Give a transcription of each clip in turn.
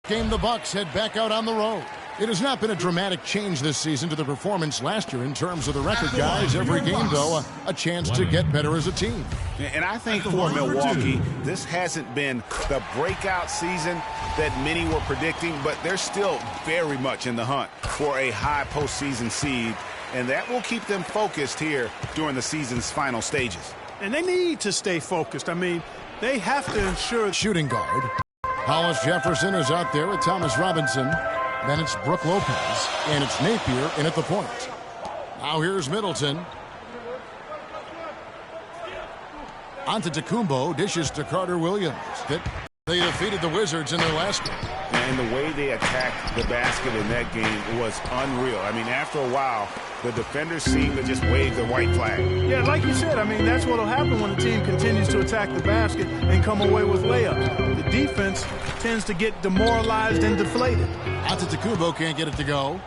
Game the Bucks head back out on the road. It has not been a dramatic change this season to the performance last year in terms of the record, guys. Every game, though, a chance to get better as a team. And I think for Milwaukee, this hasn't been the breakout season that many were predicting, but they're still very much in the hunt for a high postseason seed, and that will keep them focused here during the season's final stages. And they need to stay focused. I mean, they have to ensure... Shooting guard. Hollis Jefferson is out there with Thomas Robinson. Then it's Brook Lopez, and it's Napier in at the point. Now here's Middleton. Antetokounmpo dishes to Carter Williams. They defeated the Wizards in their last game. And the way they attacked the basket in that game was unreal. I mean, after a while, the defenders seemed to just wave the white flag. Yeah, like you said, I mean, that's what will happen when the team continues to attack the basket and come away with layups. The defense tends to get demoralized and deflated. Antetokounmpo can't get it to go.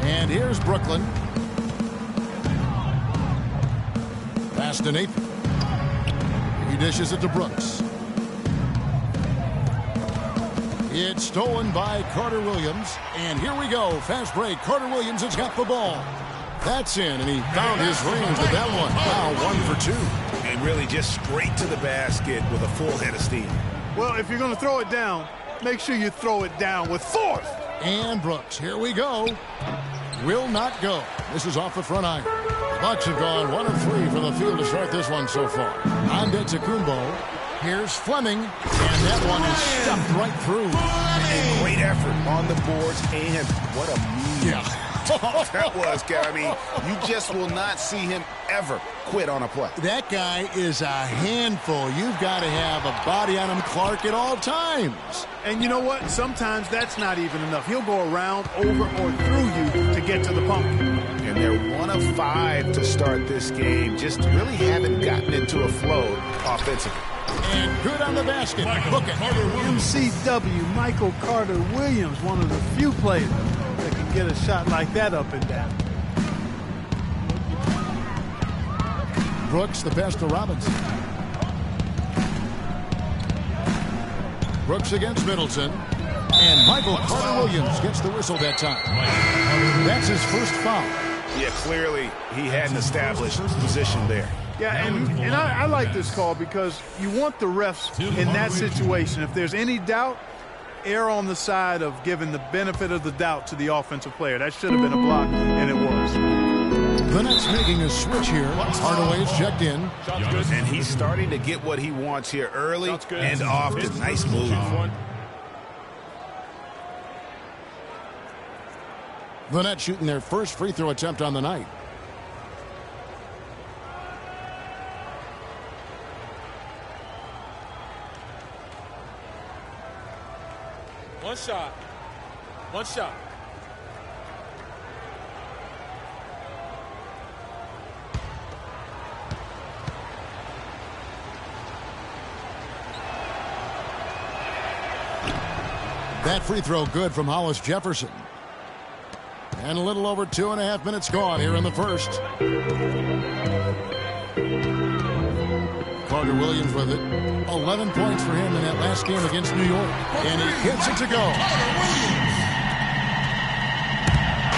And here's Brooklyn. Pass to Nathan. He dishes it to Brooks. It's stolen by Carter Williams. And here we go. Fast break. Carter Williams has got the ball. That's in, and he found his range with that one. Now 1 for 2. And really just straight to the basket with a full head of steam. Well, if you're going to throw it down, make sure you throw it down with force. And Brooks, here we go. Will not go. This is off the front iron. The Bucks have gone 1 of 3 from the field to start this one so far. Antetokounmpo. Here's Fleming, and that one is stuffed right through. And great effort on the boards, and what a move. Yeah. That was, I mean, you just will not see him ever quit on a play. That guy is a handful. You've got to have a body on him, Clark, at all times. And you know what? Sometimes that's not even enough. He'll go around, over, or through you to get to the pumpkin. And they're 1 of 5 to start this game. Just really haven't gotten into a flow offensively. And good on the basket. Book it. MCW, Michael Carter Williams, one of the few players that can get a shot like that up and down. Brooks, the pass to Robinson. Brooks against Middleton. And Michael Carter Williams gets the whistle that time. That's his first foul. Yeah, clearly he had an established position there. Yeah, and I like this call because you want the refs in that situation. If there's any doubt, err on the side of giving the benefit of the doubt to the offensive player. That should have been a block, and it was. The Nets making a switch here. Hardaway's checked in. And he's starting to get what he wants here early and often. Nice move. The Nets shooting their first free throw attempt on the night. One shot. One shot. That free throw good from Hollis Jefferson. And a little over 2.5 minutes gone here in the first. Carter Williams with it. 11 points for him in that last game against New York. And he gets it to go.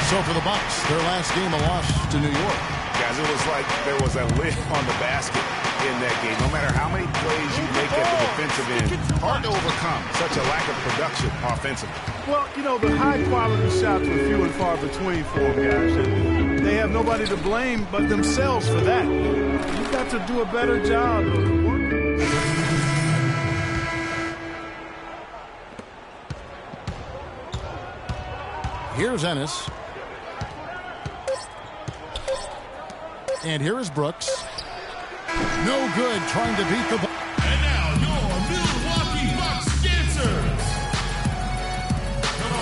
So for the Bucks, their last game a loss to New York. Guys, it was like there was a lid on the basket in that game. No matter how many plays you make at the defensive end, hard to overcome such a lack of production offensively. Well, you know, the high-quality shots were few and far between for them, guys. And they have nobody to blame but themselves for that. You've got to do a better job of working. Here's Ennis. And here is Brooks. No good trying to beat the... And now your Milwaukee Bucks dancers.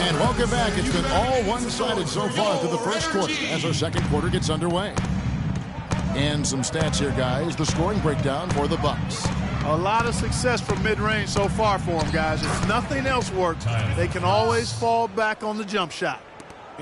And welcome back. It's been all one-sided so far through the first quarter as our second quarter gets underway. And some stats here, guys. The scoring breakdown for the Bucks. A lot of success from mid-range so far for them, guys. If nothing else works, they can always fall back on the jump shot.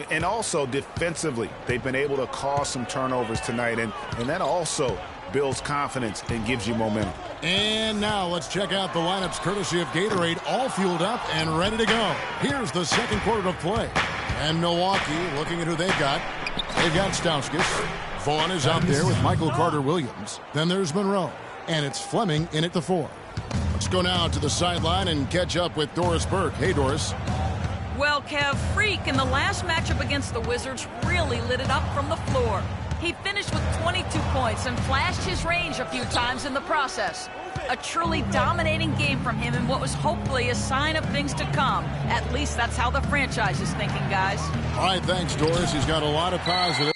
And also defensively, they've been able to cause some turnovers tonight, and that also builds confidence and gives you momentum. And now let's check out the lineups courtesy of Gatorade, all fueled up and ready to go. Here's the second quarter of play. And Milwaukee, looking at who they've got. They've got Stauskas. Vaughn is out there with Michael Carter-Williams. Then there's Monroe. And it's Fleming in at the 4. Let's go now to the sideline and catch up with Doris Burke. Hey, Doris. Well, Kev, Freak in the last matchup against the Wizards really lit it up from the floor. He finished with 22 points and flashed his range a few times in the process. A truly dominating game from him in what was hopefully a sign of things to come. At least that's how the franchise is thinking, guys. All right, thanks, Doris. He's got a lot of positive.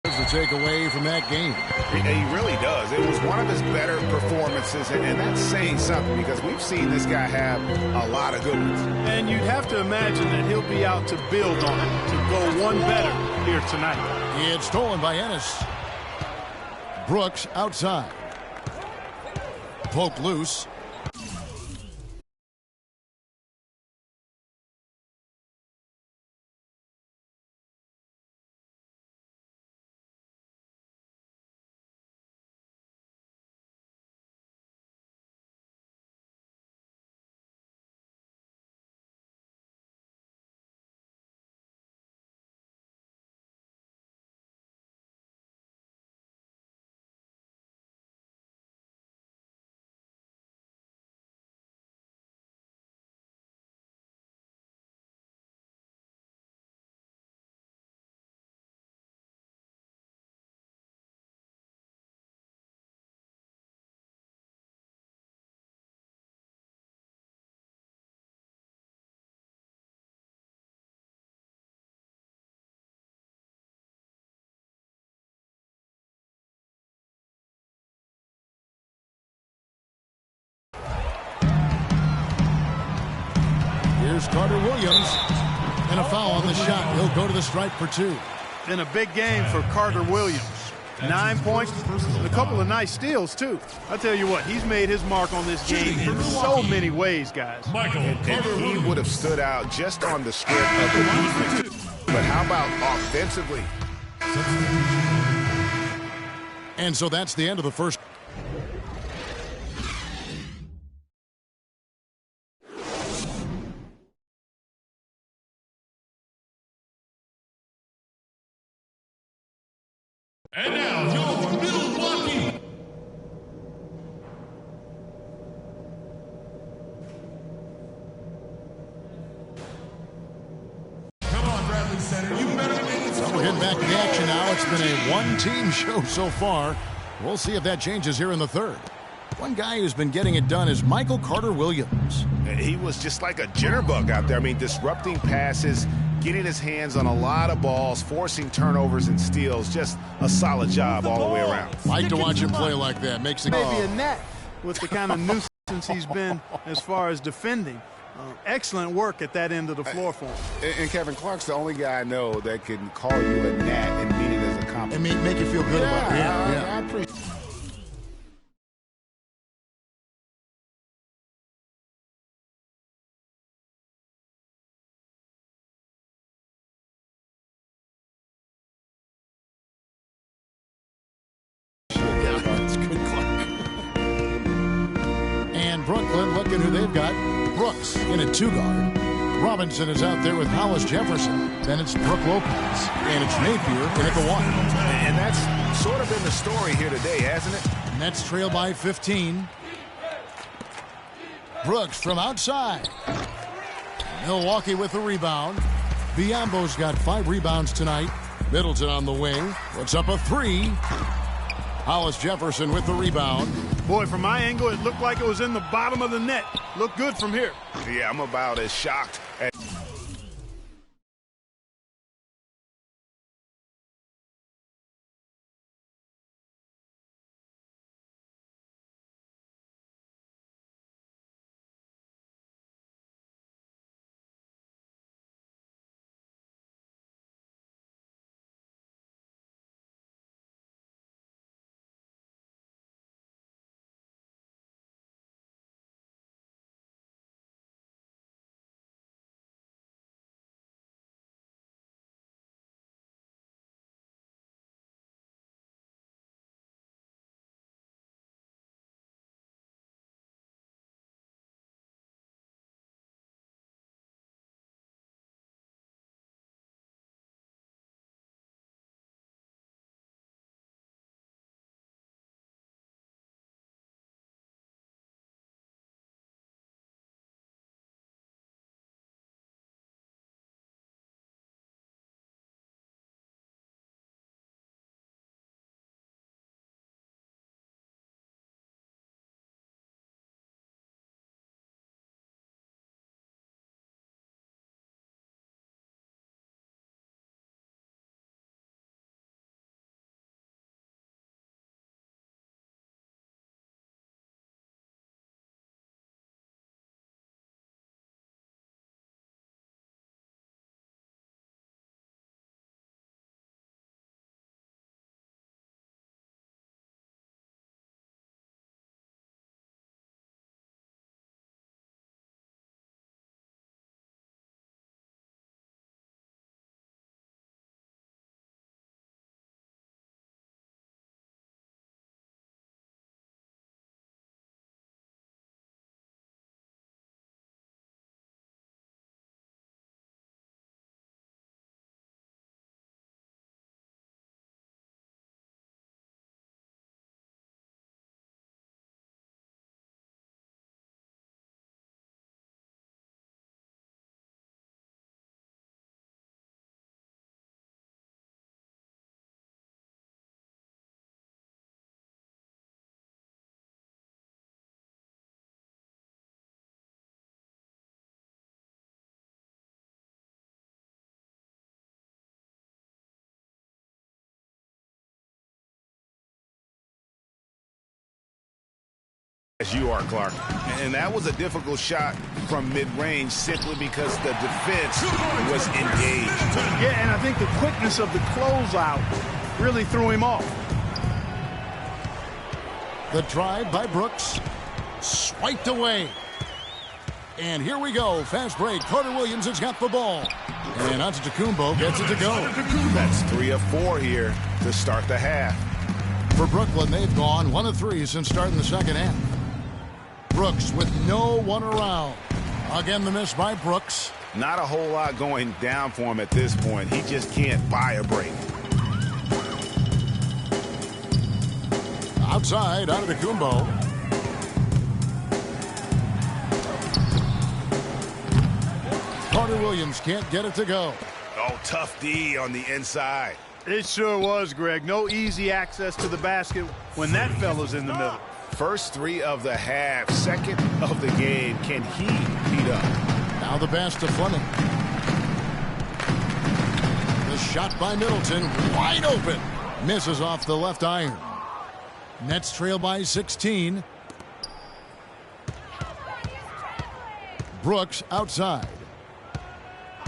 To take away from that game. He really does. It was one of his better performances, and that's saying something because we've seen this guy have a lot of good ones. And you'd have to imagine that he'll be out to build on it, to go one better here tonight. It's stolen by Ennis. Brooks outside. Poked loose. Here's Carter-Williams. And a foul on the shot. He'll go to the stripe for 2. Been a big game for Carter-Williams. 9 points and a couple of nice steals, too. I tell you what, he's made his mark on this game in so many ways, guys. And he would have stood out just on the strength of the defense. But how about offensively? And so that's the end of the first. And now, your Milwaukee. Come on, Bradley Center. You better make it. We're getting back to the action now. It's been a one-team show so far. We'll see if that changes here in the third. One guy who's been getting it done is Michael Carter-Williams. He was just like a jitterbug out there. I mean, disrupting passes, getting his hands on a lot of balls, forcing turnovers and steals. Just a solid job all the way around. Like to watch him play like that. Makes it Maybe a net with the kind of nuisance he's been as far as defending. Excellent work at that end of the floor for him. And Kevin Clark's the only guy I know that can call you a gnat and mean it as a compliment. And make you feel good about it. I appreciate it. And Brooklyn looking who they've got. Brooks in a 2-guard. Robinson is out there with Hollis Jefferson. Then it's Brook Lopez. And it's Napier in at the 1. And that's sort of been the story here today, hasn't it? Nets trail by 15. Brooks from outside. Milwaukee with the rebound. Biombo's got 5 rebounds tonight. Middleton on the wing. Puts up a 3. Hollis Jefferson with the rebound. Boy, from my angle, it looked like it was in the bottom of the net. Looked good from here. Yeah, I'm about as shocked as... As you are, Clark. And that was a difficult shot from mid-range simply because the defense was engaged. Yeah, and I think the quickness of the closeout really threw him off. The drive by Brooks. Swiped away. And here we go. Fast break. Carter Williams has got the ball. And Antetokounmpo gets it to go. That's 3 of 4 here to start the half. For Brooklyn, they've gone 1 of 3 since starting the second half. Brooks with no one around. Again, the miss by Brooks. Not a whole lot going down for him at this point. He just can't buy a break. Outside, Antetokounmpo. Carter Williams can't get it to go. Oh, tough D on the inside. It sure was, Greg. No easy access to the basket when that fella's in the middle. First 3 of the half, second of the game. Can he beat up? Now the pass to Fleming. The shot by Middleton, wide open. Misses off the left iron. Nets trail by 16. Brooks outside.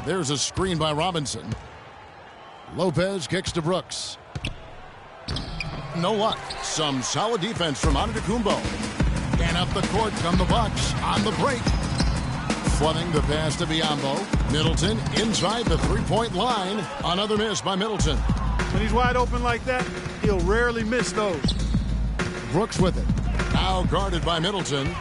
There's a screen by Robinson. Lopez kicks to Brooks. No luck. Some solid defense from Antetokounmpo. And up the court come the Bucks on the break. Fleming the pass to Biyombo. Middleton inside the three-point line. Another miss by Middleton. When he's wide open like that, he'll rarely miss those. Brooks with it. Now guarded by Middleton.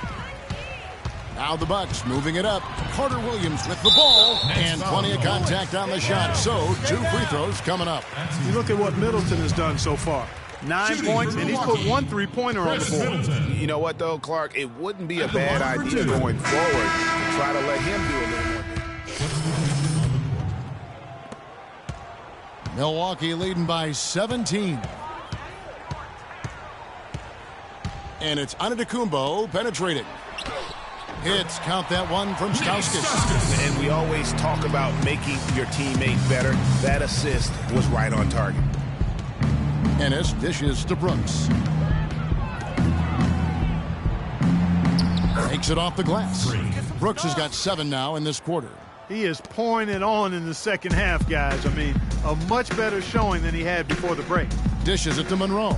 Now the Bucks moving it up. Carter Williams with the ball. And plenty of contact on the shot. So 2 free throws coming up. You look at what Middleton has done so far. 9 points, and he's put 1 3-pointer on the board. You know what, though, Clark? It wouldn't be a bad idea going forward to try to let him do a little more. Milwaukee leading by 17. And it's Antetokounmpo penetrating. Hits, count that one from Stauskas. And we always talk about making your teammate better. That assist was right on target. Ennis dishes to Brooks. Takes it off the glass. Brooks has got 7 now in this quarter. He is pouring it on in the second half, guys. I mean, a much better showing than he had before the break. Dishes it to Monroe.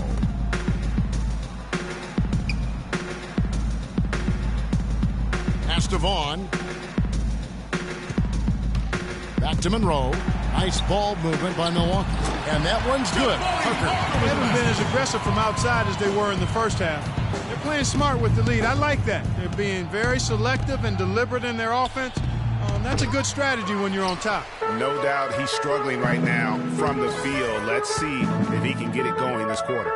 Pass to Vaughn. Back to Monroe. Nice ball movement by Milwaukee. And that one's good. Parker. They haven't been as aggressive from outside as they were in the first half. They're playing smart with the lead. I like that. They're being very selective and deliberate in their offense. That's a good strategy when you're on top. No doubt he's struggling right now from the field. Let's see if he can get it going this quarter.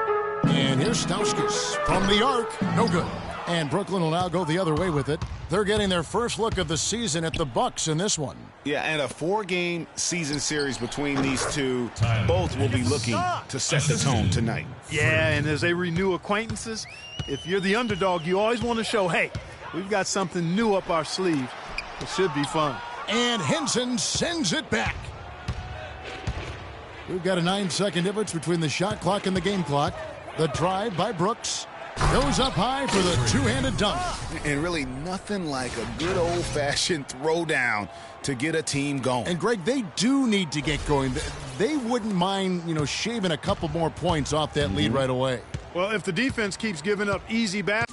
And here's Stauskas from the arc. No good. And Brooklyn will now go the other way with it. They're getting their first look of the season at the Bucks in this one. Yeah, and a 4-game season series between these two. Both will be looking to set the tone tonight. Yeah, and as they renew acquaintances, if you're the underdog, you always want to show, hey, we've got something new up our sleeve. It should be fun. And Henson sends it back. We've got a 9-second difference between the shot clock and the game clock. The drive by Brooks goes up high for the two-handed dunk. And really nothing like a good old-fashioned throwdown to get a team going. And, Greg, they do need to get going. They wouldn't mind, shaving a couple more points off that lead right away. Well, if the defense keeps giving up easy baskets.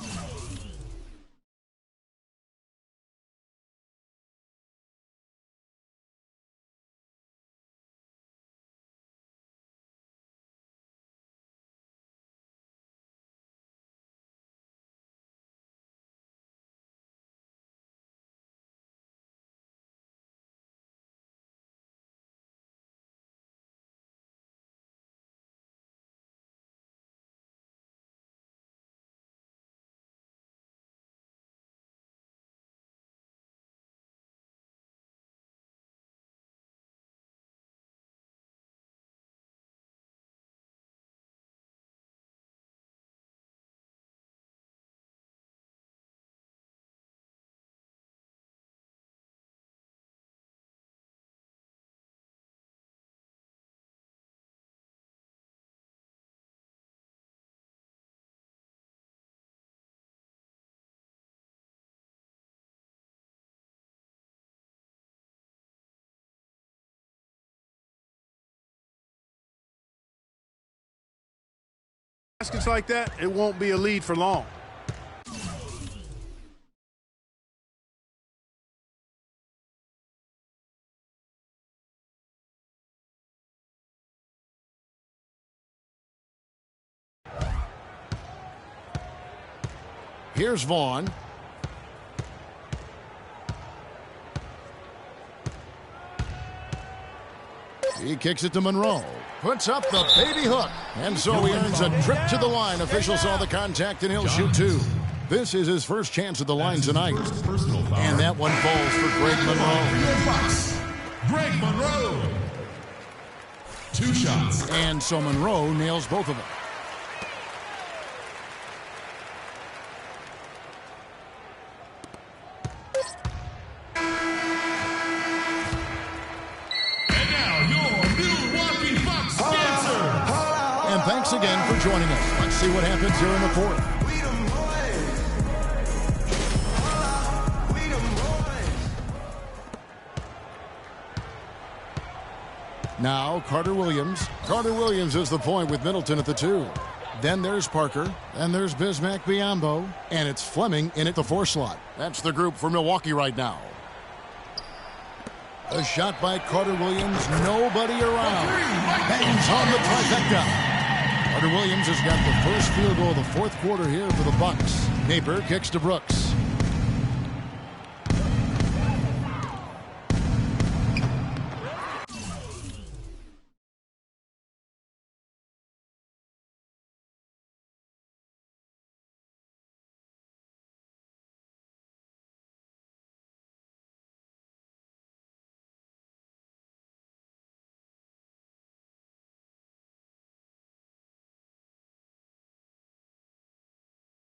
Baskets like that, it won't be a lead for long. Here's Vaughn. He kicks it to Monroe. Puts up the baby hook. And so he earns a trip to the line. Officials saw the contact and he'll shoot 2. This is his first chance at the line tonight. And that one falls for Greg Monroe. Greg Monroe. 2 shots. And so Monroe nails both of them. And thanks again for joining us. Let's see what happens here in the fourth. Now Carter Williams. Carter Williams is the point with Middleton at the 2. Then there's Parker. And there's Bismack Biyombo. And it's Fleming in at the 4 slot. That's the group for Milwaukee right now. A shot by Carter Williams. Nobody around. Bangs on the trifecta. Carter Williams has got the first field goal of the fourth quarter here for the Bucks. Napier kicks to Brooks.